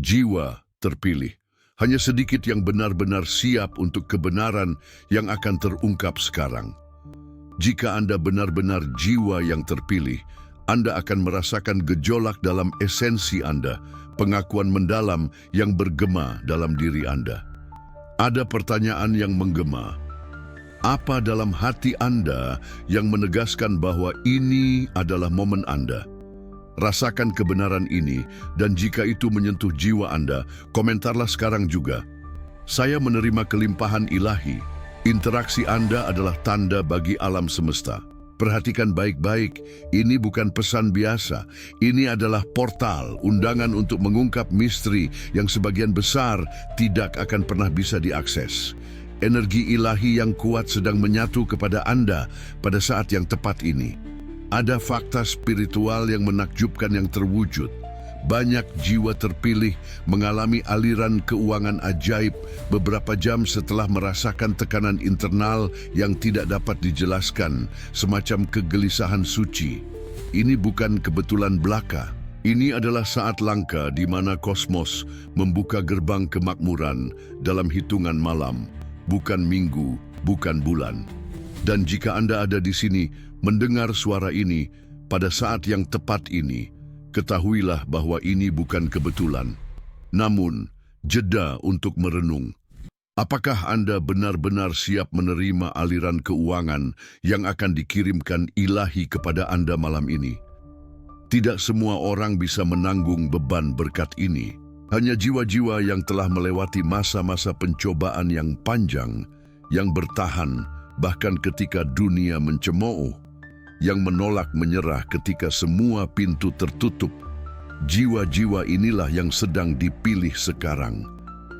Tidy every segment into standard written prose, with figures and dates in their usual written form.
Jiwa terpilih. Hanya sedikit yang benar-benar siap untuk kebenaran yang akan terungkap sekarang. Jika Anda benar-benar jiwa yang terpilih, Anda akan merasakan gejolak dalam esensi Anda, pengakuan mendalam yang bergema dalam diri Anda. Ada pertanyaan yang menggema. Apa dalam hati Anda yang menegaskan bahwa ini adalah momen Anda? Rasakan kebenaran ini, dan jika itu menyentuh jiwa Anda, komentarlah sekarang juga. Saya menerima kelimpahan ilahi. Interaksi Anda adalah tanda bagi alam semesta. Perhatikan baik-baik, ini bukan pesan biasa. Ini adalah portal, undangan untuk mengungkap misteri yang sebagian besar tidak akan pernah bisa diakses. Energi ilahi yang kuat sedang menyatu kepada Anda pada saat yang tepat ini. Ada fakta spiritual yang menakjubkan yang terwujud. Banyak jiwa terpilih mengalami aliran keuangan ajaib beberapa jam setelah merasakan tekanan internal yang tidak dapat dijelaskan, semacam kegelisahan suci. Ini bukan kebetulan belaka. Ini adalah saat langka di mana kosmos membuka gerbang kemakmuran dalam hitungan malam, bukan minggu, bukan bulan. Dan jika Anda ada di sini mendengar suara ini pada saat yang tepat ini, ketahuilah bahwa ini bukan kebetulan. Namun, jeda untuk merenung. Apakah Anda benar-benar siap menerima aliran keuangan yang akan dikirimkan ilahi kepada Anda malam ini? Tidak semua orang bisa menanggung beban berkat ini. Hanya jiwa-jiwa yang telah melewati masa-masa pencobaan yang panjang, yang bertahan, bahkan ketika dunia mencemooh, yang menolak menyerah ketika semua pintu tertutup. Jiwa-jiwa inilah yang sedang dipilih sekarang.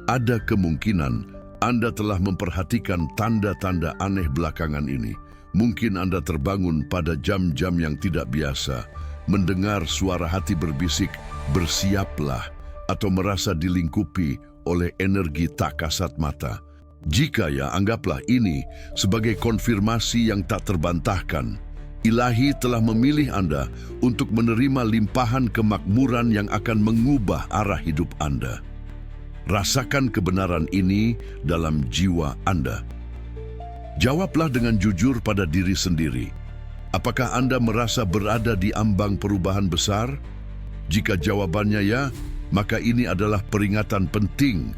Ada kemungkinan Anda telah memperhatikan tanda-tanda aneh belakangan ini. Mungkin Anda terbangun pada jam-jam yang tidak biasa, mendengar suara hati berbisik, "Bersiaplah," atau merasa dilingkupi oleh energi tak kasat mata. Jika ya, anggaplah ini sebagai konfirmasi yang tak terbantahkan. Ilahi telah memilih Anda untuk menerima limpahan kemakmuran yang akan mengubah arah hidup Anda. Rasakan kebenaran ini dalam jiwa Anda. Jawablah dengan jujur pada diri sendiri. Apakah Anda merasa berada di ambang perubahan besar? Jika jawabannya ya, maka ini adalah peringatan penting.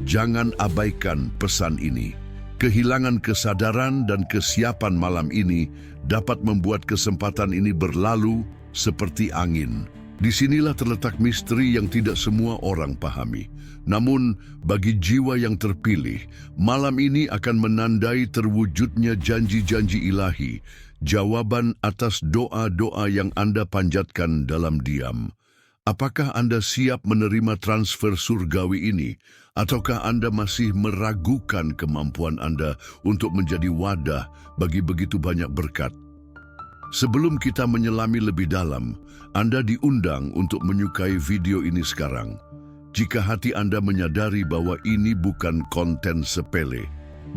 Jangan abaikan pesan ini. Kehilangan kesadaran dan kesiapan malam ini dapat membuat kesempatan ini berlalu seperti angin. Disinilah terletak misteri yang tidak semua orang pahami. Namun, bagi jiwa yang terpilih, malam ini akan menandai terwujudnya janji-janji ilahi, jawaban atas doa-doa yang Anda panjatkan dalam diam. Apakah Anda siap menerima transfer surgawi ini? Ataukah Anda masih meragukan kemampuan Anda untuk menjadi wadah bagi begitu banyak berkat? Sebelum kita menyelami lebih dalam, Anda diundang untuk menyukai video ini sekarang. Jika hati Anda menyadari bahwa ini bukan konten sepele,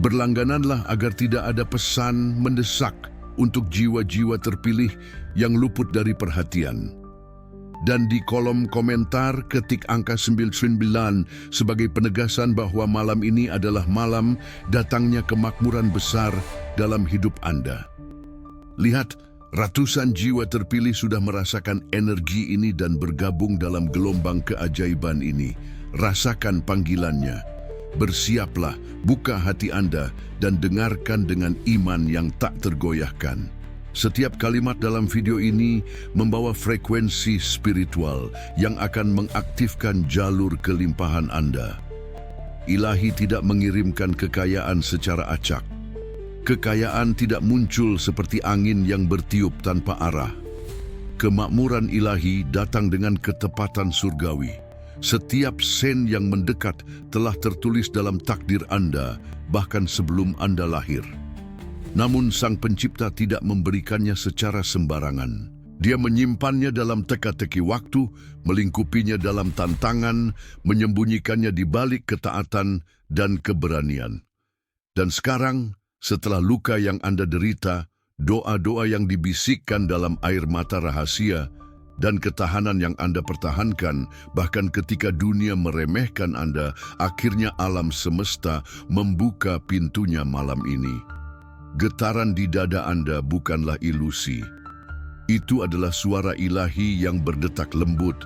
berlanggananlah agar tidak ada pesan mendesak untuk jiwa-jiwa terpilih yang luput dari perhatian. Dan di kolom komentar ketik angka 99 sebagai penegasan bahwa malam ini adalah malam datangnya kemakmuran besar dalam hidup Anda. Lihat, ratusan jiwa terpilih sudah merasakan energi ini dan bergabung dalam gelombang keajaiban ini. Rasakan panggilannya. Bersiaplah, buka hati Anda dan dengarkan dengan iman yang tak tergoyahkan. Setiap kalimat dalam video ini membawa frekuensi spiritual yang akan mengaktifkan jalur kelimpahan Anda. Ilahi tidak mengirimkan kekayaan secara acak. Kekayaan tidak muncul seperti angin yang bertiup tanpa arah. Kemakmuran ilahi datang dengan ketepatan surgawi. Setiap sen yang mendekat telah tertulis dalam takdir Anda, bahkan sebelum Anda lahir. Namun Sang Pencipta tidak memberikannya secara sembarangan. Dia menyimpannya dalam teka-teki waktu, melingkupinya dalam tantangan, menyembunyikannya di balik ketaatan dan keberanian. Dan sekarang, setelah luka yang Anda derita, doa-doa yang dibisikkan dalam air mata rahasia, Dan ketahanan yang Anda pertahankan, bahkan ketika dunia meremehkan Anda, akhirnya alam semesta membuka pintunya malam ini. Getaran di dada Anda bukanlah ilusi. Itu adalah suara ilahi yang berdetak lembut,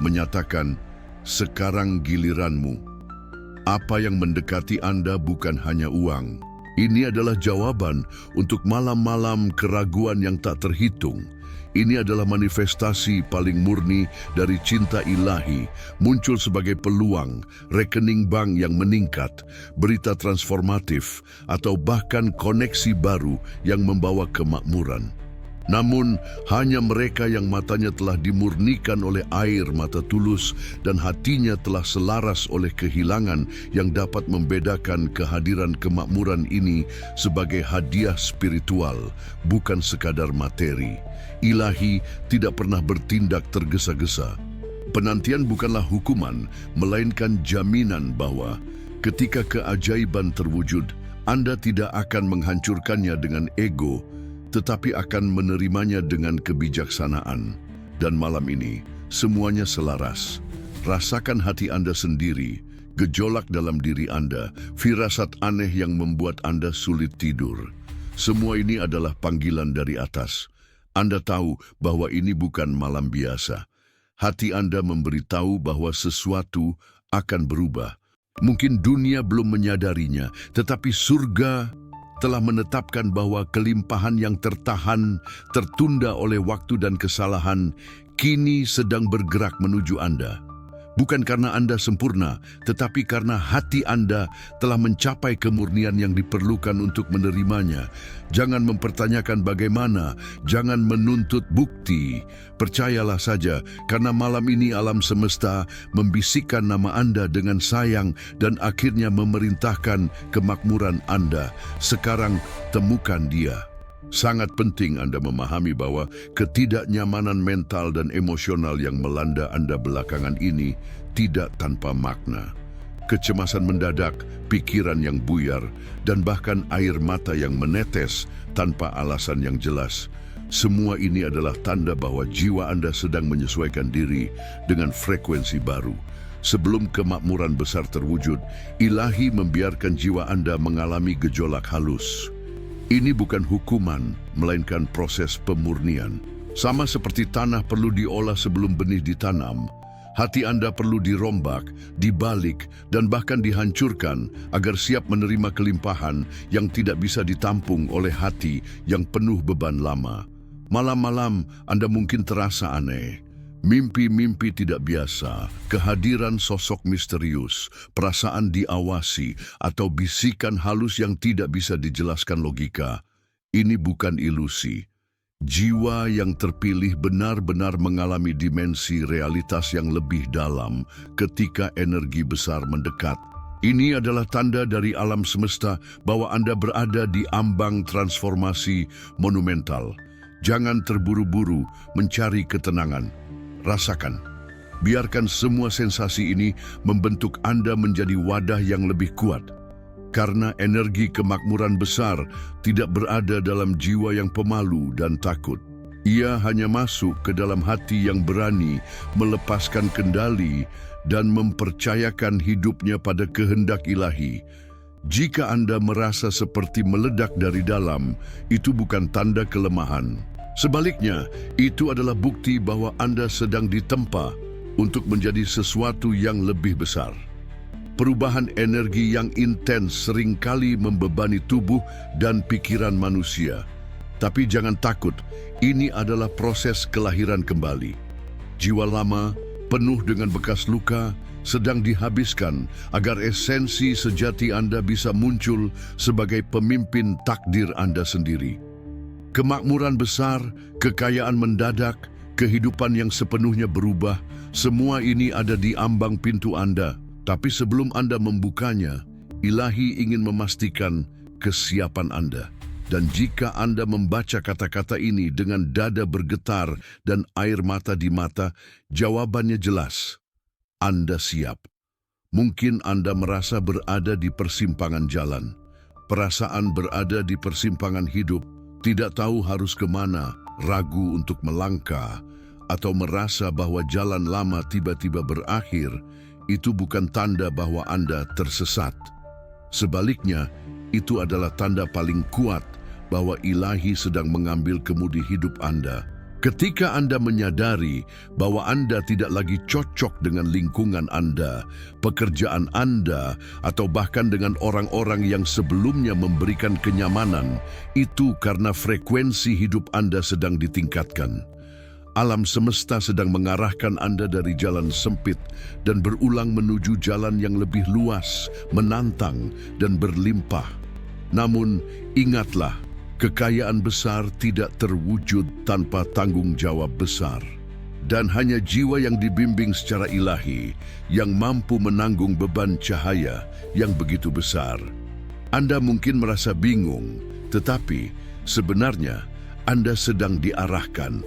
menyatakan, sekarang giliranmu. Apa yang mendekati Anda bukan hanya uang. Ini adalah jawaban untuk malam-malam keraguan yang tak terhitung. Ini adalah manifestasi paling murni dari cinta ilahi, muncul sebagai peluang, rekening bank yang meningkat, berita transformatif, atau bahkan koneksi baru yang membawa kemakmuran. Namun, hanya mereka yang matanya telah dimurnikan oleh air mata tulus dan hatinya telah selaras oleh kehilangan yang dapat membedakan kehadiran kemakmuran ini sebagai hadiah spiritual, bukan sekadar materi. Ilahi tidak pernah bertindak tergesa-gesa. Penantian bukanlah hukuman, melainkan jaminan bahwa ketika keajaiban terwujud, Anda tidak akan menghancurkannya dengan ego, tetapi akan menerimanya dengan kebijaksanaan. Dan malam ini, semuanya selaras. Rasakan hati Anda sendiri, gejolak dalam diri Anda, firasat aneh yang membuat Anda sulit tidur. Semua ini adalah panggilan dari atas. Anda tahu bahwa ini bukan malam biasa. Hati Anda memberitahu bahwa sesuatu akan berubah. Mungkin dunia belum menyadarinya, tetapi surga telah menetapkan bahwa kelimpahan yang tertunda oleh waktu dan kesalahan, kini sedang bergerak menuju Anda. Bukan karena Anda sempurna, tetapi karena hati Anda telah mencapai kemurnian yang diperlukan untuk menerimanya. Jangan mempertanyakan bagaimana, jangan menuntut bukti. Percayalah saja, karena malam ini alam semesta membisikkan nama Anda dengan sayang dan akhirnya memerintahkan kemakmuran Anda. Sekarang temukan dia. Sangat penting Anda memahami bahwa ketidaknyamanan mental dan emosional yang melanda Anda belakangan ini tidak tanpa makna. Kecemasan mendadak, pikiran yang buyar, dan bahkan air mata yang menetes tanpa alasan yang jelas. Semua ini adalah tanda bahwa jiwa Anda sedang menyesuaikan diri dengan frekuensi baru. Sebelum kemakmuran besar terwujud, ilahi membiarkan jiwa Anda mengalami gejolak halus. Ini bukan hukuman, melainkan proses pemurnian. Sama seperti tanah perlu diolah sebelum benih ditanam, hati Anda perlu dirombak, dibalik, dan bahkan dihancurkan agar siap menerima kelimpahan yang tidak bisa ditampung oleh hati yang penuh beban lama. Malam-malam Anda mungkin terasa aneh. Mimpi-mimpi tidak biasa, kehadiran sosok misterius, perasaan diawasi, atau bisikan halus yang tidak bisa dijelaskan logika. Ini bukan ilusi. Jiwa yang terpilih benar-benar mengalami dimensi realitas yang lebih dalam ketika energi besar mendekat. Ini adalah tanda dari alam semesta bahwa Anda berada di ambang transformasi monumental. Jangan terburu-buru mencari ketenangan. Rasakan. Biarkan semua sensasi ini membentuk Anda menjadi wadah yang lebih kuat. Karena energi kemakmuran besar tidak berada dalam jiwa yang pemalu dan takut. Ia hanya masuk ke dalam hati yang berani, melepaskan kendali, dan mempercayakan hidupnya pada kehendak ilahi. Jika Anda merasa seperti meledak dari dalam, itu bukan tanda kelemahan. Sebaliknya, itu adalah bukti bahwa Anda sedang ditempa untuk menjadi sesuatu yang lebih besar. Perubahan energi yang intens seringkali membebani tubuh dan pikiran manusia. Tapi jangan takut, ini adalah proses kelahiran kembali. Jiwa lama, penuh dengan bekas luka, sedang dihabiskan agar esensi sejati Anda bisa muncul sebagai pemimpin takdir Anda sendiri. Kemakmuran besar, kekayaan mendadak, kehidupan yang sepenuhnya berubah, semua ini ada di ambang pintu Anda. Tapi sebelum Anda membukanya, ilahi ingin memastikan kesiapan Anda. Dan jika Anda membaca kata-kata ini dengan dada bergetar dan air mata di mata, jawabannya jelas. Anda siap. Mungkin Anda merasa berada di persimpangan jalan. Perasaan berada di persimpangan hidup, tidak tahu harus kemana, ragu untuk melangkah, atau merasa bahwa jalan lama tiba-tiba berakhir, itu bukan tanda bahwa Anda tersesat. Sebaliknya, itu adalah tanda paling kuat bahwa Ilahi sedang mengambil kemudi hidup Anda. Ketika Anda menyadari bahwa Anda tidak lagi cocok dengan lingkungan Anda, pekerjaan Anda, atau bahkan dengan orang-orang yang sebelumnya memberikan kenyamanan, itu karena frekuensi hidup Anda sedang ditingkatkan. Alam semesta sedang mengarahkan Anda dari jalan sempit dan berulang menuju jalan yang lebih luas, menantang, dan berlimpah. Namun, ingatlah, kekayaan besar tidak terwujud tanpa tanggung jawab besar. Dan hanya jiwa yang dibimbing secara ilahi yang mampu menanggung beban cahaya yang begitu besar. Anda mungkin merasa bingung, tetapi sebenarnya Anda sedang diarahkan.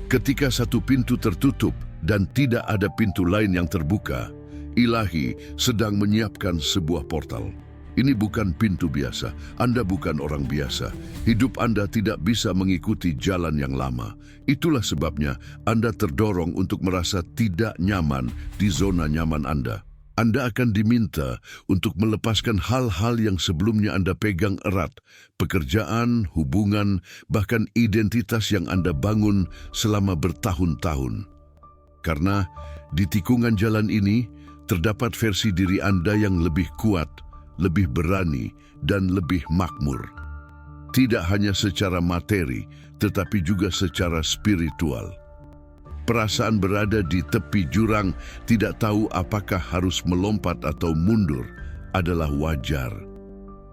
Ketika satu pintu tertutup dan tidak ada pintu lain yang terbuka, Ilahi sedang menyiapkan sebuah portal. Ini bukan pintu biasa. Anda bukan orang biasa. Hidup Anda tidak bisa mengikuti jalan yang lama. Itulah sebabnya Anda terdorong untuk merasa tidak nyaman di zona nyaman Anda. Anda akan diminta untuk melepaskan hal-hal yang sebelumnya Anda pegang erat, pekerjaan, hubungan, bahkan identitas yang Anda bangun selama bertahun-tahun. Karena di tikungan jalan ini terdapat versi diri Anda yang lebih kuat, lebih berani, dan lebih makmur. Tidak hanya secara materi, tetapi juga secara spiritual. Perasaan berada di tepi jurang, tidak tahu apakah harus melompat atau mundur, adalah wajar.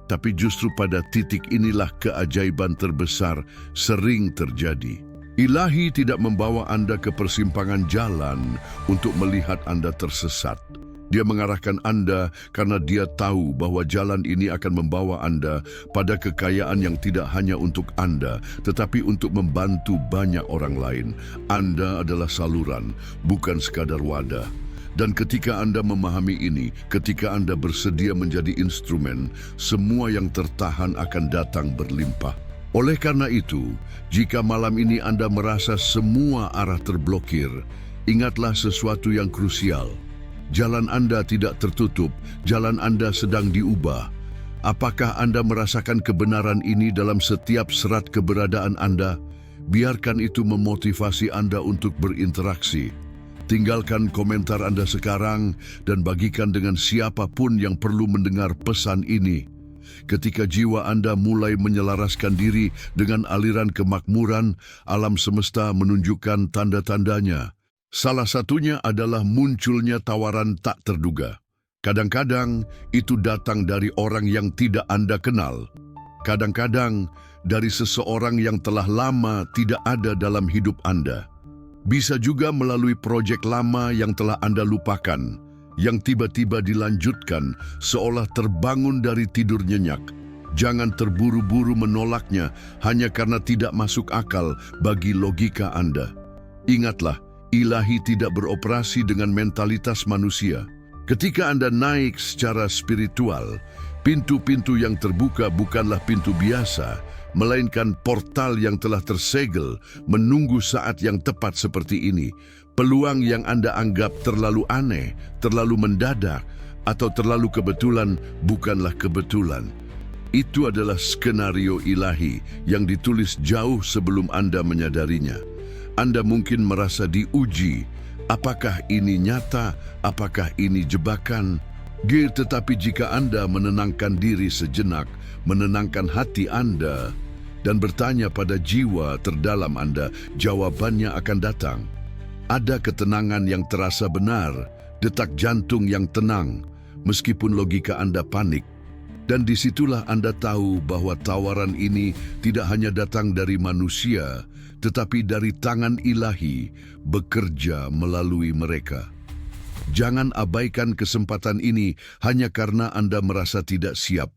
Tapi justru pada titik inilah keajaiban terbesar sering terjadi. Ilahi tidak membawa Anda ke persimpangan jalan untuk melihat Anda tersesat. Dia mengarahkan Anda karena Dia tahu bahwa jalan ini akan membawa Anda pada kekayaan yang tidak hanya untuk Anda, tetapi untuk membantu banyak orang lain. Anda adalah saluran, bukan sekadar wadah. Dan ketika Anda memahami ini, ketika Anda bersedia menjadi instrumen, semua yang tertahan akan datang berlimpah. Oleh karena itu, jika malam ini Anda merasa semua arah terblokir, ingatlah sesuatu yang krusial. Jalan Anda tidak tertutup, jalan Anda sedang diubah. Apakah Anda merasakan kebenaran ini dalam setiap serat keberadaan Anda? Biarkan itu memotivasi Anda untuk berinteraksi. Tinggalkan komentar Anda sekarang dan bagikan dengan siapapun yang perlu mendengar pesan ini. Ketika jiwa Anda mulai menyelaraskan diri dengan aliran kemakmuran, alam semesta menunjukkan tanda-tandanya. Salah satunya adalah munculnya tawaran tak terduga. Kadang-kadang itu datang dari orang yang tidak Anda kenal. Kadang-kadang dari seseorang yang telah lama tidak ada dalam hidup Anda. Bisa juga melalui proyek lama yang telah Anda lupakan, yang tiba-tiba dilanjutkan seolah terbangun dari tidur nyenyak. Jangan terburu-buru menolaknya hanya karena tidak masuk akal bagi logika Anda. Ingatlah, Ilahi tidak beroperasi dengan mentalitas manusia. Ketika Anda naik secara spiritual, pintu-pintu yang terbuka bukanlah pintu biasa, melainkan portal yang telah tersegel menunggu saat yang tepat seperti ini. Peluang yang Anda anggap terlalu aneh, terlalu mendadak, atau terlalu kebetulan bukanlah kebetulan. Itu adalah skenario ilahi yang ditulis jauh sebelum Anda menyadarinya. Anda mungkin merasa diuji, apakah ini nyata, apakah ini jebakan? Tetapi jika Anda menenangkan diri sejenak, menenangkan hati Anda, dan bertanya pada jiwa terdalam Anda, jawabannya akan datang. Ada ketenangan yang terasa benar, detak jantung yang tenang, meskipun logika Anda panik. Dan disitulah Anda tahu bahwa tawaran ini tidak hanya datang dari manusia, tetapi dari tangan ilahi bekerja melalui mereka. Jangan abaikan kesempatan ini hanya karena Anda merasa tidak siap.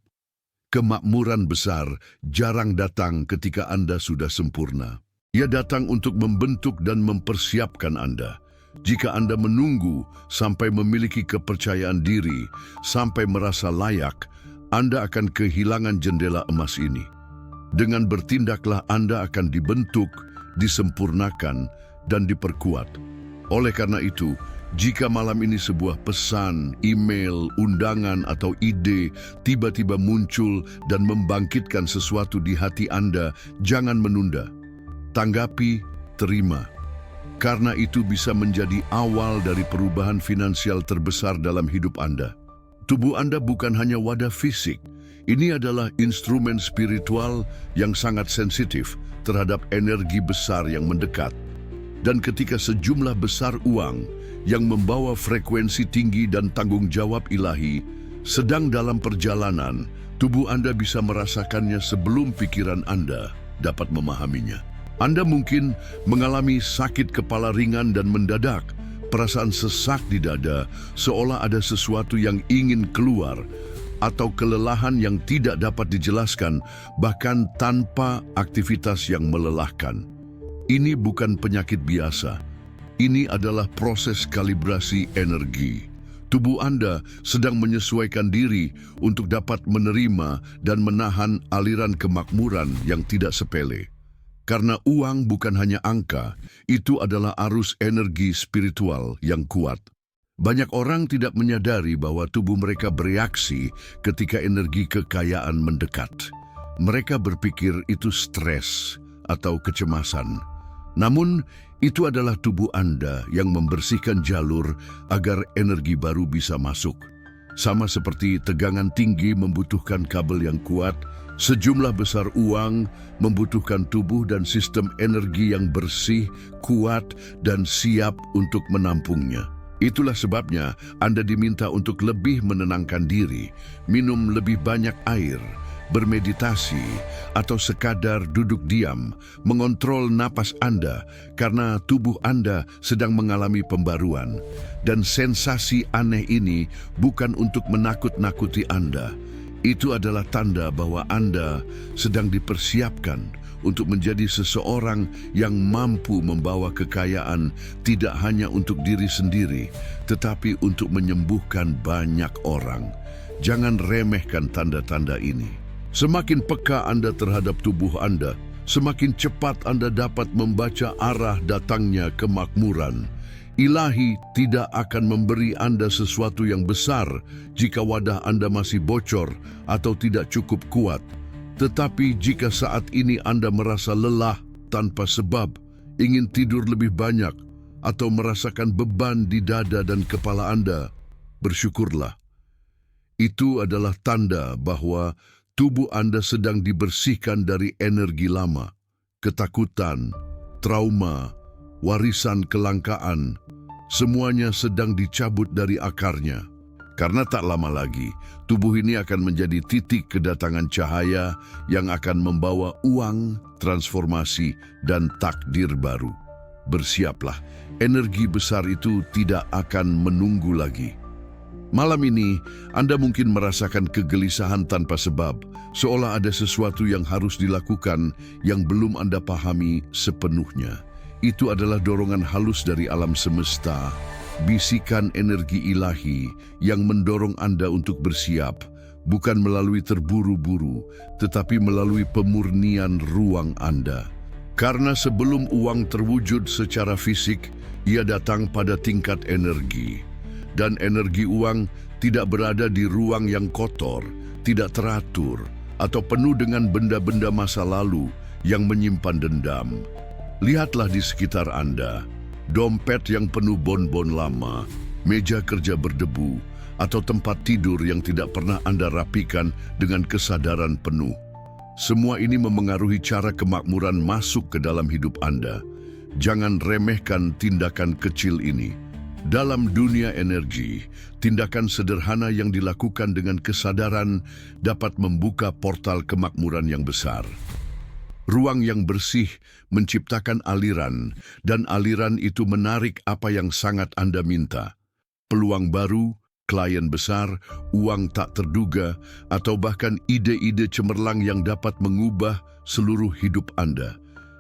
Kemakmuran besar jarang datang ketika Anda sudah sempurna. Ia datang untuk membentuk dan mempersiapkan Anda. Jika Anda menunggu sampai memiliki kepercayaan diri, sampai merasa layak, Anda akan kehilangan jendela emas ini. Dengan bertindaklah Anda akan dibentuk, disempurnakan, dan diperkuat. Oleh karena itu, jika malam ini sebuah pesan, email, undangan, atau ide tiba-tiba muncul dan membangkitkan sesuatu di hati Anda, jangan menunda. Tanggapi, terima. Karena itu bisa menjadi awal dari perubahan finansial terbesar dalam hidup Anda. Tubuh Anda bukan hanya wadah fisik. Ini adalah instrumen spiritual yang sangat sensitif terhadap energi besar yang mendekat. Dan ketika sejumlah besar uang yang membawa frekuensi tinggi dan tanggung jawab ilahi sedang dalam perjalanan, tubuh Anda bisa merasakannya sebelum pikiran Anda dapat memahaminya. Anda mungkin mengalami sakit kepala ringan dan mendadak, perasaan sesak di dada, seolah ada sesuatu yang ingin keluar, atau kelelahan yang tidak dapat dijelaskan, bahkan tanpa aktivitas yang melelahkan. Ini bukan penyakit biasa. Ini adalah proses kalibrasi energi. Tubuh Anda sedang menyesuaikan diri untuk dapat menerima dan menahan aliran kemakmuran yang tidak sepele. Karena uang bukan hanya angka, itu adalah arus energi spiritual yang kuat. Banyak orang tidak menyadari bahwa tubuh mereka bereaksi ketika energi kekayaan mendekat. Mereka berpikir itu stres atau kecemasan. Namun, itu adalah tubuh Anda yang membersihkan jalur agar energi baru bisa masuk. Sama seperti tegangan tinggi membutuhkan kabel yang kuat, sejumlah besar uang membutuhkan tubuh dan sistem energi yang bersih, kuat, dan siap untuk menampungnya. Itulah sebabnya Anda diminta untuk lebih menenangkan diri, minum lebih banyak air, bermeditasi, atau sekadar duduk diam, mengontrol napas Anda karena tubuh Anda sedang mengalami pembaruan. Dan sensasi aneh ini bukan untuk menakut-nakuti Anda. Itu adalah tanda bahwa Anda sedang dipersiapkan untuk menjadi seseorang yang mampu membawa kekayaan tidak hanya untuk diri sendiri, tetapi untuk menyembuhkan banyak orang. Jangan remehkan tanda-tanda ini. Semakin peka Anda terhadap tubuh Anda, semakin cepat Anda dapat membaca arah datangnya kemakmuran. Ilahi tidak akan memberi Anda sesuatu yang besar jika wadah Anda masih bocor atau tidak cukup kuat. Tetapi jika saat ini Anda merasa lelah tanpa sebab, ingin tidur lebih banyak, atau merasakan beban di dada dan kepala Anda, bersyukurlah. Itu adalah tanda bahwa tubuh Anda sedang dibersihkan dari energi lama, ketakutan, trauma, warisan kelangkaan, semuanya sedang dicabut dari akarnya. Karena tak lama lagi, tubuh ini akan menjadi titik kedatangan cahaya yang akan membawa uang, transformasi, dan takdir baru. Bersiaplah, energi besar itu tidak akan menunggu lagi. Malam ini, Anda mungkin merasakan kegelisahan tanpa sebab, seolah ada sesuatu yang harus dilakukan yang belum Anda pahami sepenuhnya. Itu adalah dorongan halus dari alam semesta, bisikan energi ilahi yang mendorong Anda untuk bersiap, bukan melalui terburu-buru, tetapi melalui pemurnian ruang Anda. Karena sebelum uang terwujud secara fisik, ia datang pada tingkat energi. Dan energi uang tidak berada di ruang yang kotor, tidak teratur, atau penuh dengan benda-benda masa lalu yang menyimpan dendam. Lihatlah di sekitar Anda, dompet yang penuh bonbon lama, meja kerja berdebu, atau tempat tidur yang tidak pernah Anda rapikan dengan kesadaran penuh. Semua ini memengaruhi cara kemakmuran masuk ke dalam hidup Anda. Jangan remehkan tindakan kecil ini. Dalam dunia energi, tindakan sederhana yang dilakukan dengan kesadaran dapat membuka portal kemakmuran yang besar. Ruang yang bersih menciptakan aliran, dan aliran itu menarik apa yang sangat Anda minta. Peluang baru, klien besar, uang tak terduga, atau bahkan ide-ide cemerlang yang dapat mengubah seluruh hidup Anda.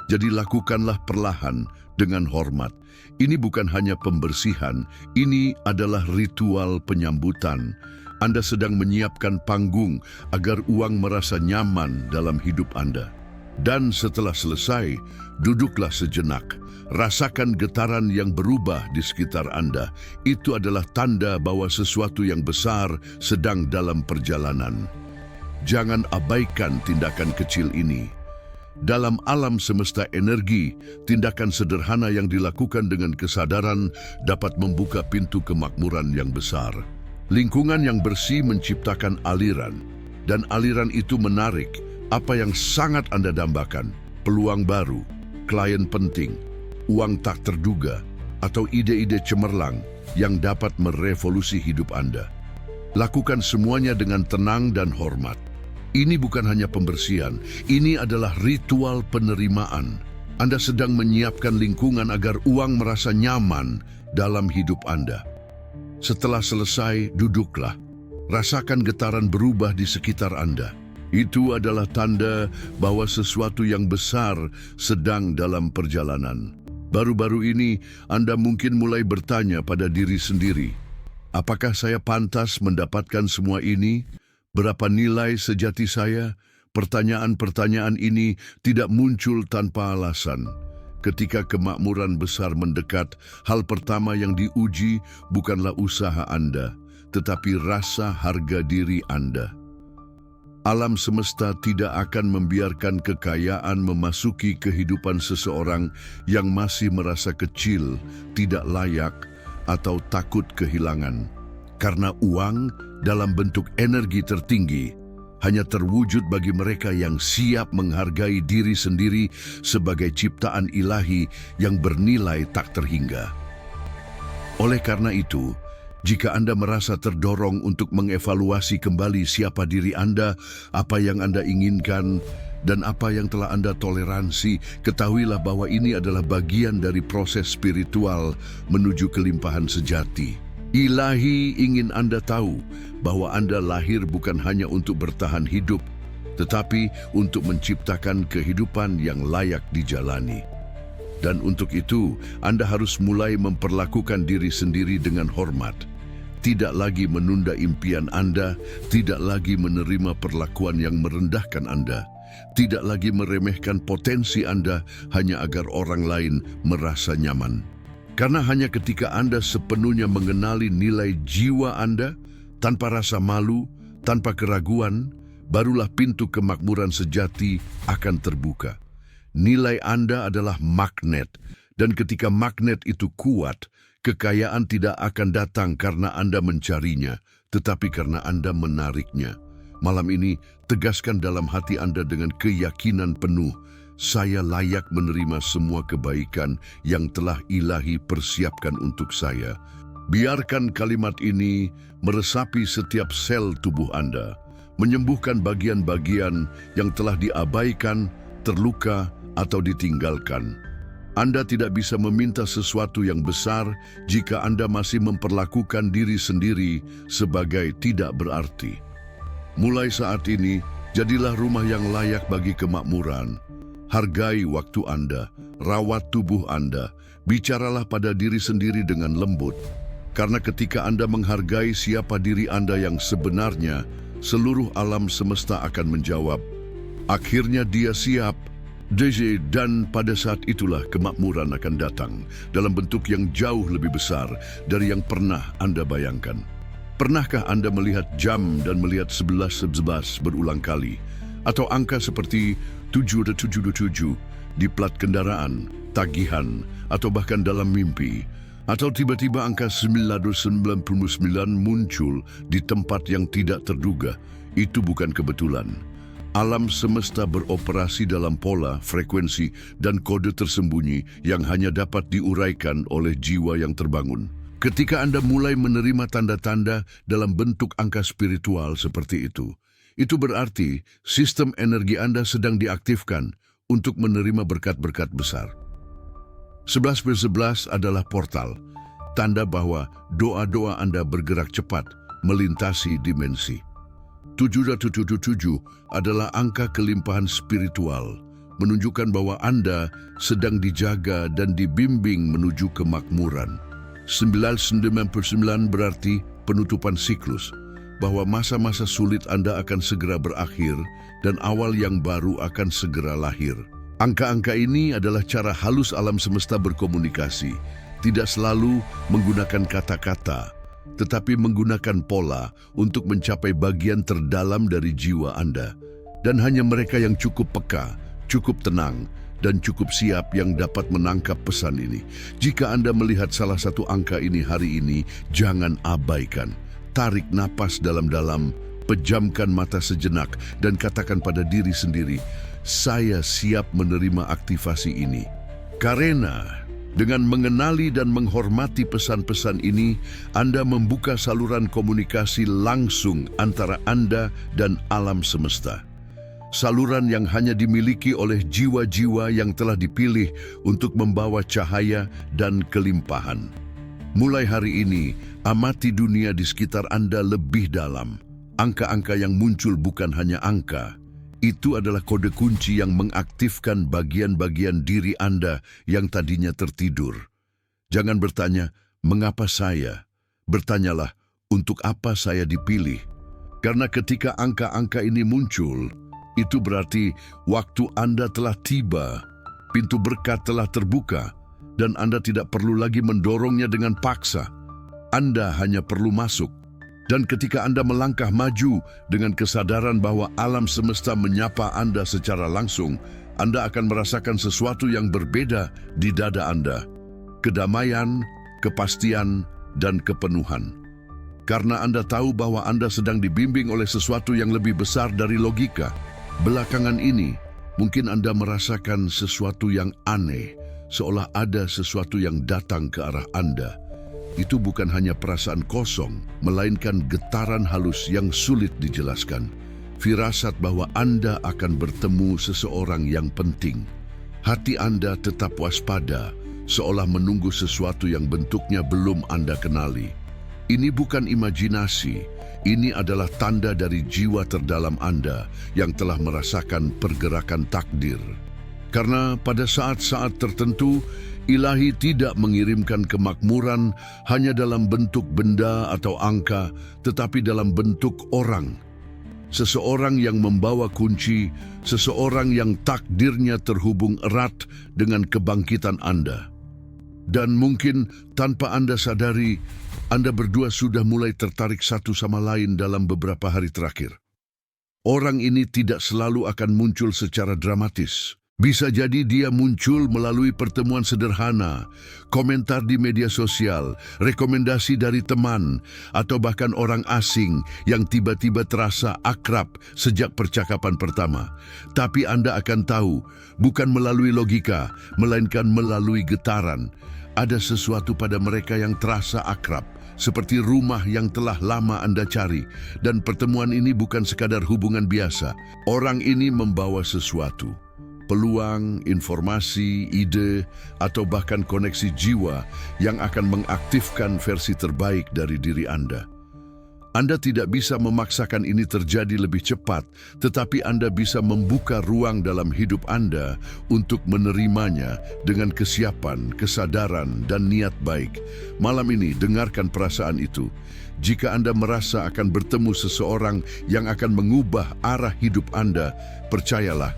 Jadi lakukanlah perlahan dengan hormat. Ini bukan hanya pembersihan, ini adalah ritual penyambutan. Anda sedang menyiapkan panggung agar uang merasa nyaman dalam hidup Anda. Dan setelah selesai, duduklah sejenak. Rasakan getaran yang berubah di sekitar Anda. Itu adalah tanda bahwa sesuatu yang besar sedang dalam perjalanan. Jangan abaikan tindakan kecil ini. Dalam alam semesta energi, tindakan sederhana yang dilakukan dengan kesadaran dapat membuka pintu kemakmuran yang besar. Lingkungan yang bersih menciptakan aliran, dan aliran itu menarik apa yang sangat Anda dambakan, peluang baru, klien penting, uang tak terduga, atau ide-ide cemerlang yang dapat merevolusi hidup Anda. Lakukan semuanya dengan tenang dan hormat. Ini bukan hanya pembersihan, ini adalah ritual penerimaan. Anda sedang menyiapkan lingkungan agar uang merasa nyaman dalam hidup Anda. Setelah selesai, duduklah. Rasakan getaran berubah di sekitar Anda. Itu adalah tanda bahwa sesuatu yang besar sedang dalam perjalanan. Baru-baru ini, Anda mungkin mulai bertanya pada diri sendiri, apakah saya pantas mendapatkan semua ini? Berapa nilai sejati saya? Pertanyaan-pertanyaan ini tidak muncul tanpa alasan. Ketika kemakmuran besar mendekat, hal pertama yang diuji bukanlah usaha Anda, tetapi rasa harga diri Anda. Alam semesta tidak akan membiarkan kekayaan memasuki kehidupan seseorang yang masih merasa kecil, tidak layak, atau takut kehilangan. Karena uang dalam bentuk energi tertinggi hanya terwujud bagi mereka yang siap menghargai diri sendiri sebagai ciptaan ilahi yang bernilai tak terhingga. Oleh karena itu, jika Anda merasa terdorong untuk mengevaluasi kembali siapa diri Anda, apa yang Anda inginkan, dan apa yang telah Anda toleransi, ketahuilah bahwa ini adalah bagian dari proses spiritual menuju kelimpahan sejati. Ilahi ingin Anda tahu bahwa Anda lahir bukan hanya untuk bertahan hidup, tetapi untuk menciptakan kehidupan yang layak dijalani. Dan untuk itu, Anda harus mulai memperlakukan diri sendiri dengan hormat. Tidak lagi menunda impian Anda, tidak lagi menerima perlakuan yang merendahkan Anda, tidak lagi meremehkan potensi Anda hanya agar orang lain merasa nyaman. Karena hanya ketika Anda sepenuhnya mengenali nilai jiwa Anda, tanpa rasa malu, tanpa keraguan, barulah pintu kemakmuran sejati akan terbuka. Nilai Anda adalah magnet, dan ketika magnet itu kuat, kekayaan tidak akan datang karena Anda mencarinya, tetapi karena Anda menariknya. Malam ini, tegaskan dalam hati Anda dengan keyakinan penuh, saya layak menerima semua kebaikan yang telah ilahi persiapkan untuk saya. Biarkan kalimat ini meresapi setiap sel tubuh Anda, menyembuhkan bagian-bagian yang telah diabaikan, terluka, atau ditinggalkan. Anda tidak bisa meminta sesuatu yang besar jika Anda masih memperlakukan diri sendiri sebagai tidak berarti. Mulai saat ini, jadilah rumah yang layak bagi kemakmuran. Hargai waktu Anda, rawat tubuh Anda, bicaralah pada diri sendiri dengan lembut. Karena ketika Anda menghargai siapa diri Anda yang sebenarnya, seluruh alam semesta akan menjawab, akhirnya dia siap. Dan pada saat itulah kemakmuran akan datang dalam bentuk yang jauh lebih besar dari yang pernah Anda bayangkan. Pernahkah Anda melihat jam dan melihat 11.11 berulang kali? Atau angka seperti 7.727 di plat kendaraan, tagihan, atau bahkan dalam mimpi? Atau tiba-tiba angka 999 muncul di tempat yang tidak terduga? Itu bukan kebetulan. Alam semesta beroperasi dalam pola, frekuensi, dan kode tersembunyi yang hanya dapat diuraikan oleh jiwa yang terbangun. Ketika Anda mulai menerima tanda-tanda dalam bentuk angka spiritual seperti itu berarti sistem energi Anda sedang diaktifkan untuk menerima berkat-berkat besar. 11/11 adalah portal, tanda bahwa doa-doa Anda bergerak cepat, melintasi dimensi. 7.777 adalah angka kelimpahan spiritual, menunjukkan bahwa Anda sedang dijaga dan dibimbing menuju kemakmuran. 999 berarti penutupan siklus, bahwa masa-masa sulit Anda akan segera berakhir dan awal yang baru akan segera lahir. Angka-angka ini adalah cara halus alam semesta berkomunikasi, tidak selalu menggunakan kata-kata, tetapi menggunakan pola untuk mencapai bagian terdalam dari jiwa Anda. Dan hanya mereka yang cukup peka, cukup tenang, dan cukup siap yang dapat menangkap pesan ini. Jika Anda melihat salah satu angka ini hari ini, jangan abaikan. Tarik napas dalam-dalam, pejamkan mata sejenak, dan katakan pada diri sendiri, saya siap menerima aktivasi ini. Karena dengan mengenali dan menghormati pesan-pesan ini, Anda membuka saluran komunikasi langsung antara Anda dan alam semesta. Saluran yang hanya dimiliki oleh jiwa-jiwa yang telah dipilih untuk membawa cahaya dan kelimpahan. Mulai hari ini, amati dunia di sekitar Anda lebih dalam. Angka-angka yang muncul bukan hanya angka. Itu adalah kode kunci yang mengaktifkan bagian-bagian diri Anda yang tadinya tertidur. Jangan bertanya, mengapa saya? Bertanyalah, untuk apa saya dipilih? Karena ketika angka-angka ini muncul, itu berarti waktu Anda telah tiba, pintu berkat telah terbuka, dan Anda tidak perlu lagi mendorongnya dengan paksa. Anda hanya perlu masuk. Dan ketika Anda melangkah maju dengan kesadaran bahwa alam semesta menyapa Anda secara langsung, Anda akan merasakan sesuatu yang berbeda di dada Anda. Kedamaian, kepastian, dan kepenuhan. Karena Anda tahu bahwa Anda sedang dibimbing oleh sesuatu yang lebih besar dari logika. Belakangan ini, mungkin Anda merasakan sesuatu yang aneh, seolah ada sesuatu yang datang ke arah Anda. Itu bukan hanya perasaan kosong, melainkan getaran halus yang sulit dijelaskan. Firasat bahwa Anda akan bertemu seseorang yang penting. Hati Anda tetap waspada, seolah menunggu sesuatu yang bentuknya belum Anda kenali. Ini bukan imajinasi, ini adalah tanda dari jiwa terdalam Anda yang telah merasakan pergerakan takdir. Karena pada saat-saat tertentu, Ilahi tidak mengirimkan kemakmuran hanya dalam bentuk benda atau angka, tetapi dalam bentuk orang. Seseorang yang membawa kunci, seseorang yang takdirnya terhubung erat dengan kebangkitan Anda. Dan mungkin tanpa Anda sadari, Anda berdua sudah mulai tertarik satu sama lain dalam beberapa hari terakhir. Orang ini tidak selalu akan muncul secara dramatis. Bisa jadi dia muncul melalui pertemuan sederhana, komentar di media sosial, rekomendasi dari teman, atau bahkan orang asing yang tiba-tiba terasa akrab sejak percakapan pertama. Tapi Anda akan tahu, bukan melalui logika, melainkan melalui getaran. Ada sesuatu pada mereka yang terasa akrab, seperti rumah yang telah lama Anda cari. Dan pertemuan ini bukan sekadar hubungan biasa. Orang ini membawa sesuatu. Peluang, informasi, ide, atau bahkan koneksi jiwa yang akan mengaktifkan versi terbaik dari diri Anda. Anda tidak bisa memaksakan ini terjadi lebih cepat, tetapi Anda bisa membuka ruang dalam hidup Anda untuk menerimanya dengan kesiapan, kesadaran, dan niat baik. Malam ini, dengarkan perasaan itu. Jika Anda merasa akan bertemu seseorang yang akan mengubah arah hidup Anda, percayalah,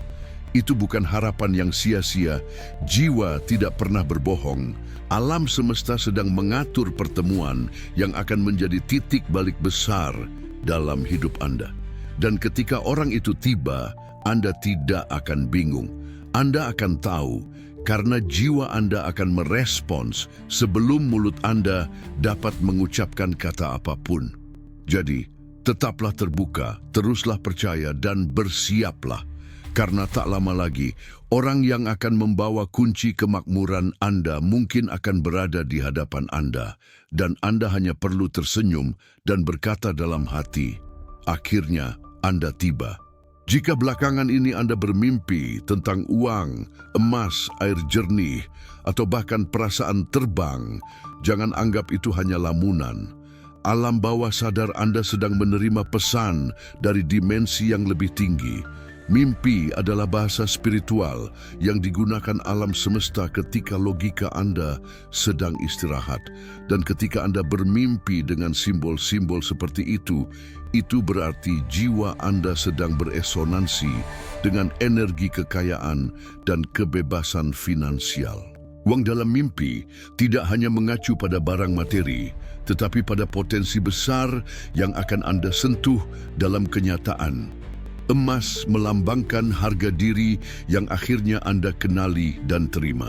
itu bukan harapan yang sia-sia. Jiwa tidak pernah berbohong. Alam semesta sedang mengatur pertemuan yang akan menjadi titik balik besar dalam hidup Anda. Dan ketika orang itu tiba, Anda tidak akan bingung. Anda akan tahu karena jiwa Anda akan merespons sebelum mulut Anda dapat mengucapkan kata apapun. Jadi, tetaplah terbuka, teruslah percaya, dan bersiaplah. Karena tak lama lagi, orang yang akan membawa kunci kemakmuran Anda mungkin akan berada di hadapan Anda, dan Anda hanya perlu tersenyum dan berkata dalam hati, akhirnya Anda tiba. Jika belakangan ini Anda bermimpi tentang uang, emas, air jernih, atau bahkan perasaan terbang, jangan anggap itu hanya lamunan. Alam bawah sadar Anda sedang menerima pesan dari dimensi yang lebih tinggi. Mimpi adalah bahasa spiritual yang digunakan alam semesta ketika logika Anda sedang istirahat. Dan ketika Anda bermimpi dengan simbol-simbol seperti itu berarti jiwa Anda sedang beresonansi dengan energi kekayaan dan kebebasan finansial. Uang dalam mimpi tidak hanya mengacu pada barang materi, tetapi pada potensi besar yang akan Anda sentuh dalam kenyataan. Emas melambangkan harga diri yang akhirnya Anda kenali dan terima.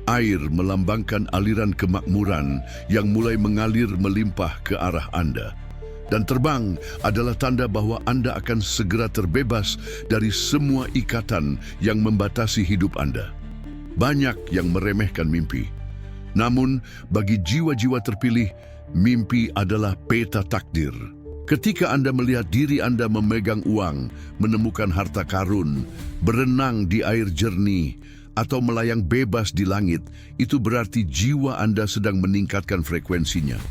Air melambangkan aliran kemakmuran yang mulai mengalir melimpah ke arah Anda. Dan terbang adalah tanda bahwa Anda akan segera terbebas dari semua ikatan yang membatasi hidup Anda. Banyak yang meremehkan mimpi. Namun, bagi jiwa-jiwa terpilih, mimpi adalah peta takdir. Ketika Anda melihat diri Anda memegang uang, menemukan harta karun, berenang di air jernih, atau melayang bebas di langit, itu berarti jiwa Anda sedang meningkatkan frekuensinya.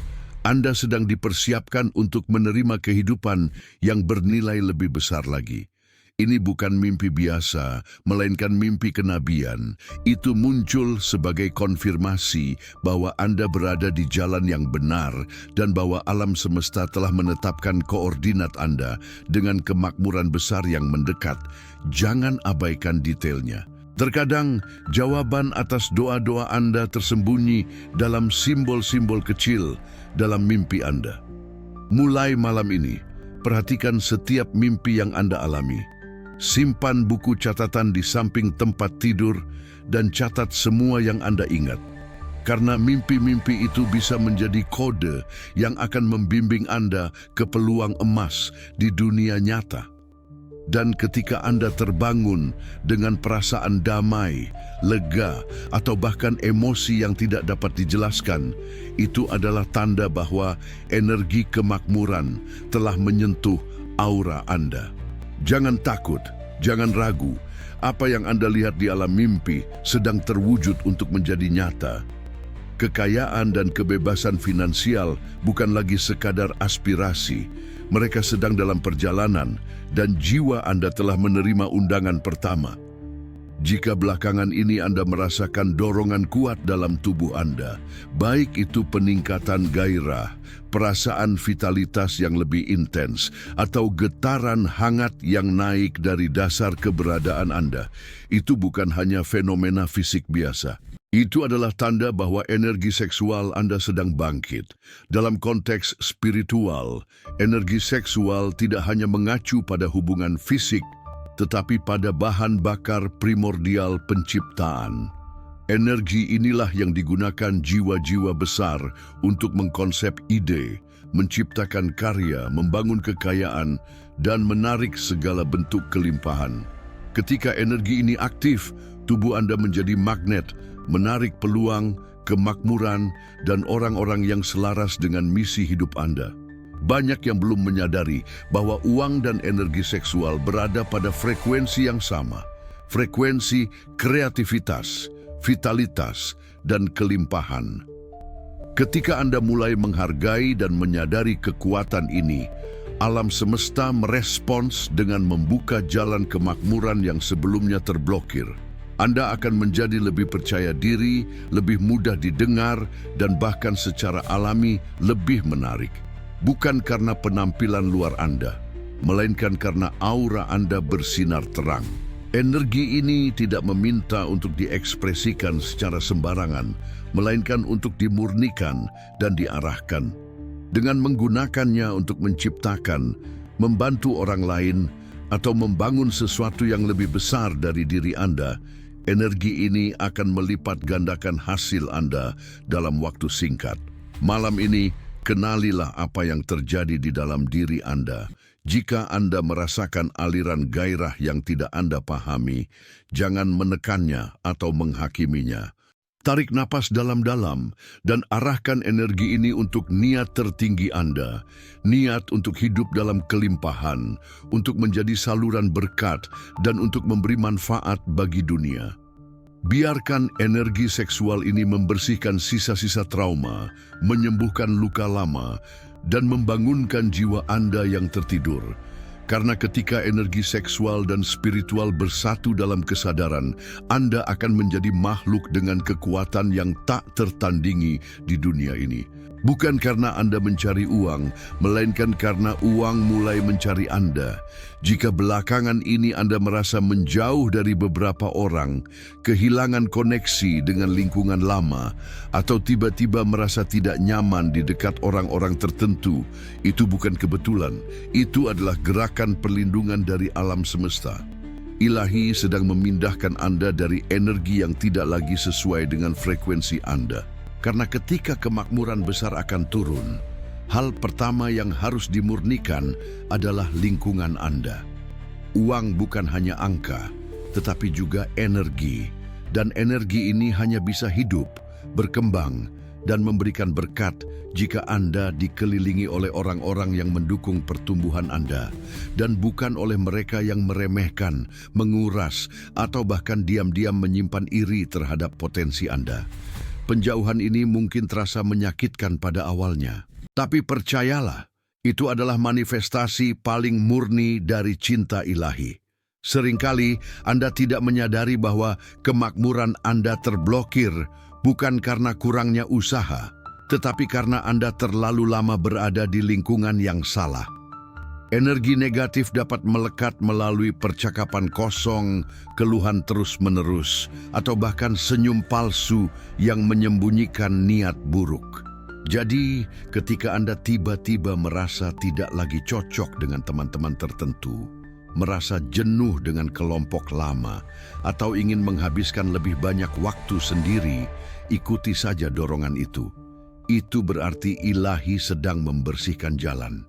Anda sedang dipersiapkan untuk menerima kehidupan yang bernilai lebih besar lagi. Ini bukan mimpi biasa, melainkan mimpi kenabian. Itu muncul sebagai konfirmasi bahwa Anda berada di jalan yang benar dan bahwa alam semesta telah menetapkan koordinat Anda dengan kemakmuran besar yang mendekat. Jangan abaikan detailnya. Terkadang jawaban atas doa-doa Anda tersembunyi dalam simbol-simbol kecil dalam mimpi Anda. Mulai malam ini, perhatikan setiap mimpi yang Anda alami. Simpan buku catatan di samping tempat tidur dan catat semua yang Anda ingat. Karena mimpi-mimpi itu bisa menjadi kode yang akan membimbing Anda ke peluang emas di dunia nyata. Dan ketika Anda terbangun dengan perasaan damai, lega, atau bahkan emosi yang tidak dapat dijelaskan, itu adalah tanda bahwa energi kemakmuran telah menyentuh aura Anda. Jangan takut, jangan ragu. Apa yang Anda lihat di alam mimpi sedang terwujud untuk menjadi nyata. Kekayaan dan kebebasan finansial bukan lagi sekadar aspirasi. Mereka sedang dalam perjalanan dan jiwa Anda telah menerima undangan pertama. Jika belakangan ini Anda merasakan dorongan kuat dalam tubuh Anda, baik itu peningkatan gairah, perasaan vitalitas yang lebih intens, atau getaran hangat yang naik dari dasar keberadaan Anda, itu bukan hanya fenomena fisik biasa. Itu adalah tanda bahwa energi seksual Anda sedang bangkit. Dalam konteks spiritual, energi seksual tidak hanya mengacu pada hubungan fisik, tetapi pada bahan bakar primordial penciptaan. Energi inilah yang digunakan jiwa-jiwa besar untuk mengkonsep ide, menciptakan karya, membangun kekayaan, dan menarik segala bentuk kelimpahan. Ketika energi ini aktif, tubuh Anda menjadi magnet, menarik peluang, kemakmuran, dan orang-orang yang selaras dengan misi hidup Anda. Banyak yang belum menyadari bahwa uang dan energi seksual berada pada frekuensi yang sama. Frekuensi kreativitas, vitalitas, dan kelimpahan. Ketika Anda mulai menghargai dan menyadari kekuatan ini, alam semesta merespons dengan membuka jalan kemakmuran yang sebelumnya terblokir. Anda akan menjadi lebih percaya diri, lebih mudah didengar, dan bahkan secara alami lebih menarik. Bukan karena penampilan luar Anda, melainkan karena aura Anda bersinar terang. Energi ini tidak meminta untuk diekspresikan secara sembarangan, melainkan untuk dimurnikan dan diarahkan. Dengan menggunakannya untuk menciptakan, membantu orang lain, atau membangun sesuatu yang lebih besar dari diri Anda, energi ini akan melipat gandakan hasil Anda dalam waktu singkat. Malam ini, kenalilah apa yang terjadi di dalam diri Anda. Jika Anda merasakan aliran gairah yang tidak Anda pahami, jangan menekannya atau menghakiminya. Tarik napas dalam-dalam dan arahkan energi ini untuk niat tertinggi Anda. Niat untuk hidup dalam kelimpahan, untuk menjadi saluran berkat, dan untuk memberi manfaat bagi dunia. Biarkan energi seksual ini membersihkan sisa-sisa trauma, menyembuhkan luka lama, dan membangunkan jiwa Anda yang tertidur. Karena ketika energi seksual dan spiritual bersatu dalam kesadaran, Anda akan menjadi makhluk dengan kekuatan yang tak tertandingi di dunia ini. Bukan karena Anda mencari uang, melainkan karena uang mulai mencari Anda. Jika belakangan ini Anda merasa menjauh dari beberapa orang, kehilangan koneksi dengan lingkungan lama, atau tiba-tiba merasa tidak nyaman di dekat orang-orang tertentu, itu bukan kebetulan. Itu adalah gerakan perlindungan dari alam semesta. Ilahi sedang memindahkan Anda dari energi yang tidak lagi sesuai dengan frekuensi Anda. Karena ketika kemakmuran besar akan turun, hal pertama yang harus dimurnikan adalah lingkungan Anda. Uang bukan hanya angka, tetapi juga energi. Dan energi ini hanya bisa hidup, berkembang, dan memberikan berkat jika Anda dikelilingi oleh orang-orang yang mendukung pertumbuhan Anda, dan bukan oleh mereka yang meremehkan, menguras, atau bahkan diam-diam menyimpan iri terhadap potensi Anda. Penjauhan ini mungkin terasa menyakitkan pada awalnya. Tapi percayalah, itu adalah manifestasi paling murni dari cinta ilahi. Seringkali Anda tidak menyadari bahwa kemakmuran Anda terblokir bukan karena kurangnya usaha, tetapi karena Anda terlalu lama berada di lingkungan yang salah. Energi negatif dapat melekat melalui percakapan kosong, keluhan terus-menerus, atau bahkan senyum palsu yang menyembunyikan niat buruk. Jadi, ketika Anda tiba-tiba merasa tidak lagi cocok dengan teman-teman tertentu, merasa jenuh dengan kelompok lama, atau ingin menghabiskan lebih banyak waktu sendiri, ikuti saja dorongan itu. Itu berarti ilahi sedang membersihkan jalan.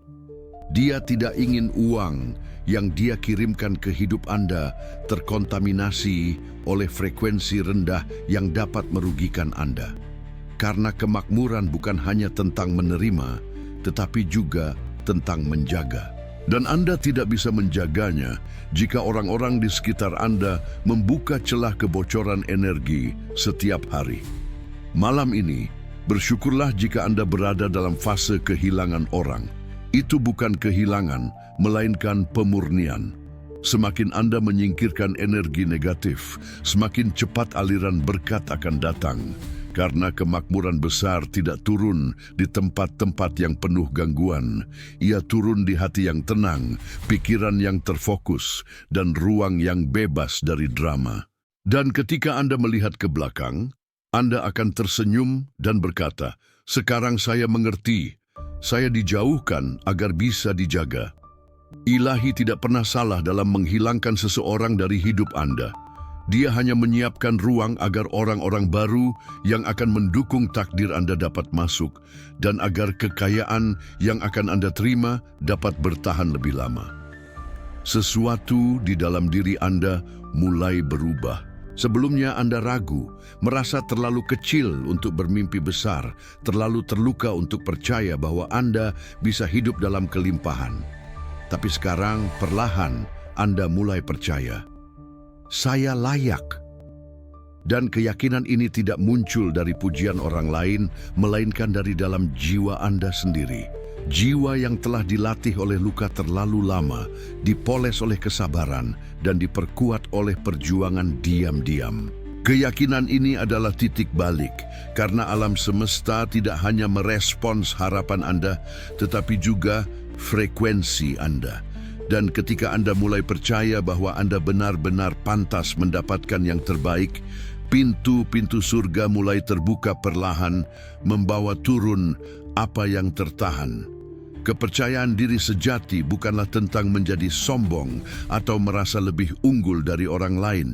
Dia tidak ingin uang yang Dia kirimkan ke hidup Anda terkontaminasi oleh frekuensi rendah yang dapat merugikan Anda. Karena kemakmuran bukan hanya tentang menerima, tetapi juga tentang menjaga. Dan Anda tidak bisa menjaganya jika orang-orang di sekitar Anda membuka celah kebocoran energi setiap hari. Malam ini, bersyukurlah jika Anda berada dalam fase kehilangan orang. Itu bukan kehilangan, melainkan pemurnian. Semakin Anda menyingkirkan energi negatif, semakin cepat aliran berkat akan datang. Karena kemakmuran besar tidak turun di tempat-tempat yang penuh gangguan. Ia turun di hati yang tenang, pikiran yang terfokus, dan ruang yang bebas dari drama. Dan ketika Anda melihat ke belakang, Anda akan tersenyum dan berkata, "Sekarang saya mengerti. Saya dijauhkan agar bisa dijaga." Ilahi tidak pernah salah dalam menghilangkan seseorang dari hidup Anda. Dia hanya menyiapkan ruang agar orang-orang baru yang akan mendukung takdir Anda dapat masuk, dan agar kekayaan yang akan Anda terima dapat bertahan lebih lama. Sesuatu di dalam diri Anda mulai berubah. Sebelumnya Anda ragu, merasa terlalu kecil untuk bermimpi besar, terlalu terluka untuk percaya bahwa Anda bisa hidup dalam kelimpahan. Tapi sekarang perlahan Anda mulai percaya, "Saya layak." Dan keyakinan ini tidak muncul dari pujian orang lain, melainkan dari dalam jiwa Anda sendiri. Jiwa yang telah dilatih oleh luka terlalu lama, dipoles oleh kesabaran, dan diperkuat oleh perjuangan diam-diam. Keyakinan ini adalah titik balik, karena alam semesta tidak hanya merespons harapan Anda, tetapi juga frekuensi Anda. Dan ketika Anda mulai percaya bahwa Anda benar-benar pantas mendapatkan yang terbaik, pintu-pintu surga mulai terbuka perlahan, membawa turun apa yang tertahan. Kepercayaan diri sejati bukanlah tentang menjadi sombong atau merasa lebih unggul dari orang lain.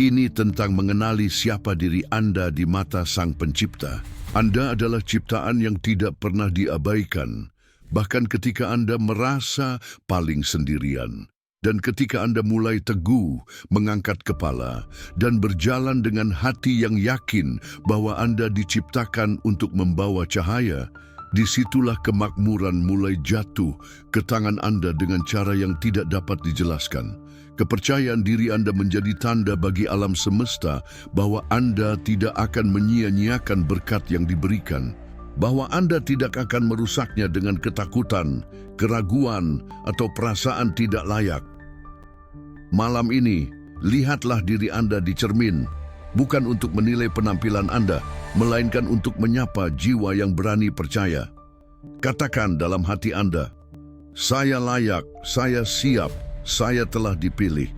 Ini tentang mengenali siapa diri Anda di mata Sang Pencipta. Anda adalah ciptaan yang tidak pernah diabaikan, bahkan ketika Anda merasa paling sendirian. Dan ketika Anda mulai teguh, mengangkat kepala, dan berjalan dengan hati yang yakin bahwa Anda diciptakan untuk membawa cahaya, disitulah kemakmuran mulai jatuh ke tangan Anda dengan cara yang tidak dapat dijelaskan. Kepercayaan diri Anda menjadi tanda bagi alam semesta bahwa Anda tidak akan menyia-nyiakan berkat yang diberikan. bahwa Anda tidak akan merusaknya dengan ketakutan, keraguan, atau perasaan tidak layak. Malam ini, lihatlah diri Anda di cermin, bukan untuk menilai penampilan Anda, melainkan untuk menyapa jiwa yang berani percaya. Katakan dalam hati Anda, "Saya layak, saya siap, saya telah dipilih."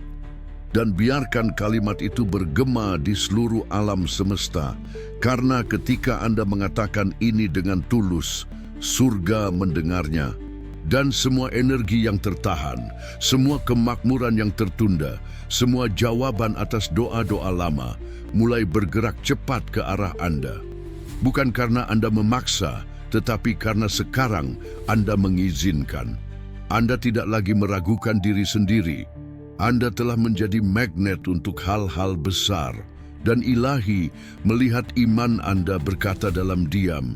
Dan biarkan kalimat itu bergema di seluruh alam semesta, karena ketika Anda mengatakan ini dengan tulus, surga mendengarnya. Dan semua energi yang tertahan, semua kemakmuran yang tertunda, semua jawaban atas doa-doa lama, mulai bergerak cepat ke arah Anda. Bukan karena Anda memaksa, tetapi karena sekarang Anda mengizinkan. Anda tidak lagi meragukan diri sendiri. Anda telah menjadi magnet untuk hal-hal besar, dan Ilahi melihat iman Anda berkata dalam diam,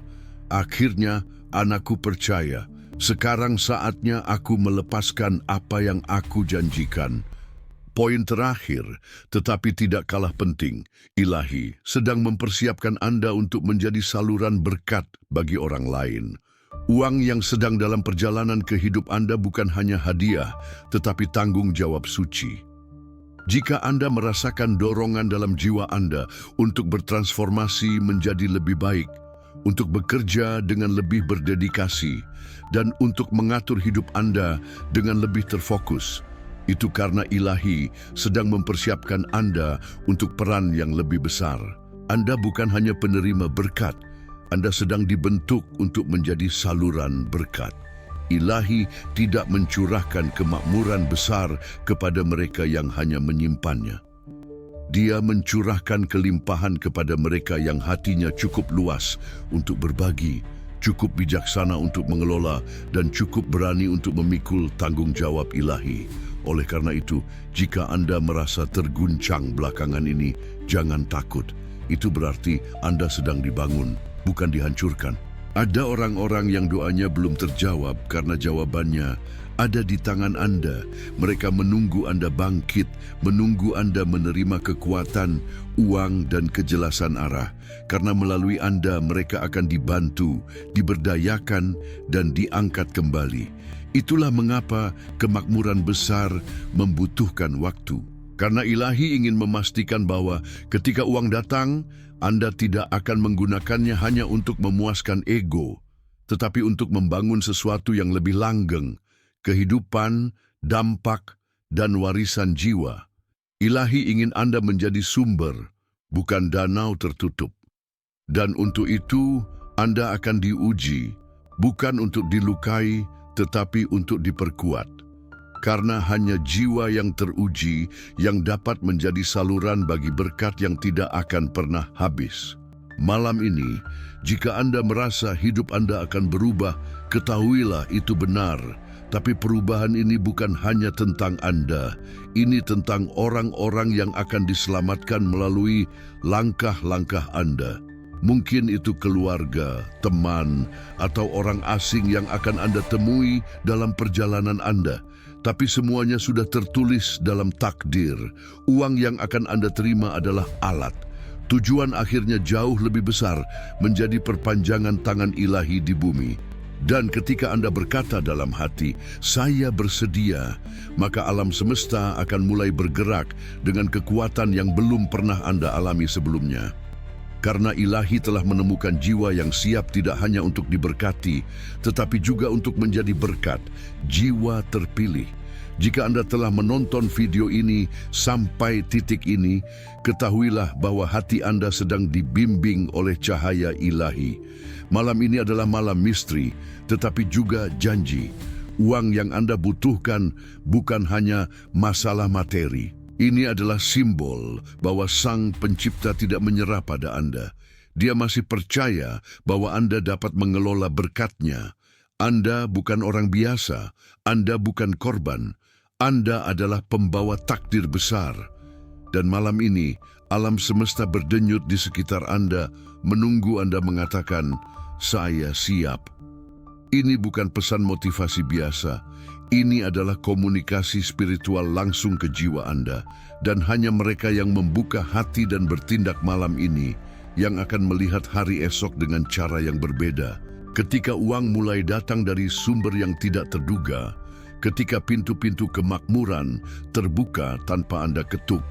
"Akhirnya anakku percaya, sekarang saatnya aku melepaskan apa yang aku janjikan." Poin terakhir, tetapi tidak kalah penting, Ilahi sedang mempersiapkan Anda untuk menjadi saluran berkat bagi orang lain. Uang yang sedang dalam perjalanan ke hidup Anda bukan hanya hadiah, tetapi tanggung jawab suci. Jika Anda merasakan dorongan dalam jiwa Anda untuk bertransformasi menjadi lebih baik, untuk bekerja dengan lebih berdedikasi, dan untuk mengatur hidup Anda dengan lebih terfokus, itu karena Ilahi sedang mempersiapkan Anda untuk peran yang lebih besar. Anda bukan hanya penerima berkat, Anda sedang dibentuk untuk menjadi saluran berkat. Ilahi tidak mencurahkan kemakmuran besar kepada mereka yang hanya menyimpannya. Dia mencurahkan kelimpahan kepada mereka yang hatinya cukup luas untuk berbagi, cukup bijaksana untuk mengelola, dan cukup berani untuk memikul tanggung jawab Ilahi. Oleh karena itu, jika Anda merasa terguncang belakangan ini, jangan takut. Itu berarti Anda sedang dibangun, bukan dihancurkan. Ada orang-orang yang doanya belum terjawab karena jawabannya ada di tangan Anda. Mereka menunggu Anda bangkit, menunggu Anda menerima kekuatan, uang, dan kejelasan arah. Karena melalui Anda mereka akan dibantu, diberdayakan, dan diangkat kembali. Itulah mengapa kemakmuran besar membutuhkan waktu. Karena Ilahi ingin memastikan bahwa ketika uang datang, Anda tidak akan menggunakannya hanya untuk memuaskan ego, tetapi untuk membangun sesuatu yang lebih langgeng, kehidupan, dampak, dan warisan jiwa. Ilahi ingin Anda menjadi sumber, bukan danau tertutup. Dan untuk itu, Anda akan diuji, bukan untuk dilukai, tetapi untuk diperkuat. Karena hanya jiwa yang teruji yang dapat menjadi saluran bagi berkat yang tidak akan pernah habis. Malam ini, jika Anda merasa hidup Anda akan berubah, ketahuilah itu benar. Tapi perubahan ini bukan hanya tentang Anda. Ini tentang orang-orang yang akan diselamatkan melalui langkah-langkah Anda. Mungkin itu keluarga, teman, atau orang asing yang akan Anda temui dalam perjalanan Anda. Tapi semuanya sudah tertulis dalam takdir. Uang yang akan Anda terima adalah alat. Tujuan akhirnya jauh lebih besar, menjadi perpanjangan tangan Ilahi di bumi. Dan ketika Anda berkata dalam hati, "Saya bersedia," maka alam semesta akan mulai bergerak dengan kekuatan yang belum pernah Anda alami sebelumnya. Karena Ilahi telah menemukan jiwa yang siap tidak hanya untuk diberkati, tetapi juga untuk menjadi berkat, jiwa terpilih. Jika Anda telah menonton video ini sampai titik ini, ketahuilah bahwa hati Anda sedang dibimbing oleh cahaya Ilahi. Malam ini adalah malam misteri, tetapi juga janji. Uang yang Anda butuhkan bukan hanya masalah materi. Ini adalah simbol bahwa Sang Pencipta tidak menyerah pada Anda. Dia masih percaya bahwa Anda dapat mengelola berkat-Nya. Anda bukan orang biasa, Anda bukan korban. Anda adalah pembawa takdir besar. Dan malam ini, alam semesta berdenyut di sekitar Anda, menunggu Anda mengatakan, "Saya siap." Ini bukan pesan motivasi biasa. Ini adalah komunikasi spiritual langsung ke jiwa Anda. Dan hanya mereka yang membuka hati dan bertindak malam ini yang akan melihat hari esok dengan cara yang berbeda. Ketika uang mulai datang dari sumber yang tidak terduga, ketika pintu-pintu kemakmuran terbuka tanpa Anda ketuk,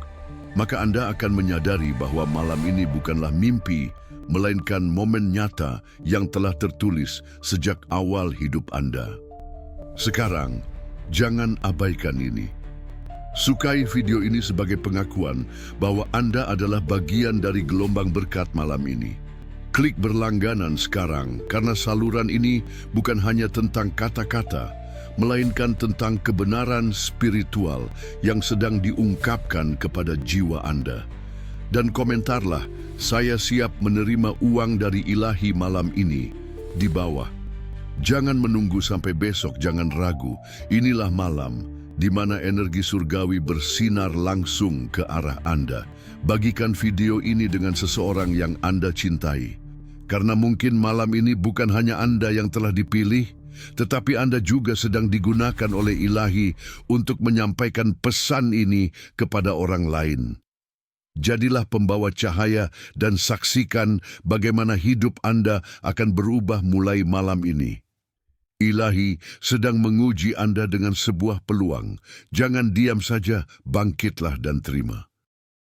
maka Anda akan menyadari bahwa malam ini bukanlah mimpi, melainkan momen nyata yang telah tertulis sejak awal hidup Anda. Sekarang, jangan abaikan ini. Sukai video ini sebagai pengakuan bahwa Anda adalah bagian dari gelombang berkat malam ini. Klik berlangganan sekarang karena saluran ini bukan hanya tentang kata-kata, melainkan tentang kebenaran spiritual yang sedang diungkapkan kepada jiwa Anda. Dan komentarlah, saya siap menerima uang dari ilahi malam ini di bawah. Jangan menunggu sampai besok, jangan ragu. Inilah malam di mana energi surgawi bersinar langsung ke arah Anda. Bagikan video ini dengan seseorang yang Anda cintai. Karena mungkin malam ini bukan hanya Anda yang telah dipilih, tetapi Anda juga sedang digunakan oleh ilahi untuk menyampaikan pesan ini kepada orang lain. Jadilah pembawa cahaya dan saksikan bagaimana hidup Anda akan berubah mulai malam ini. Ilahi sedang menguji Anda dengan sebuah peluang. Jangan diam saja, bangkitlah dan terima.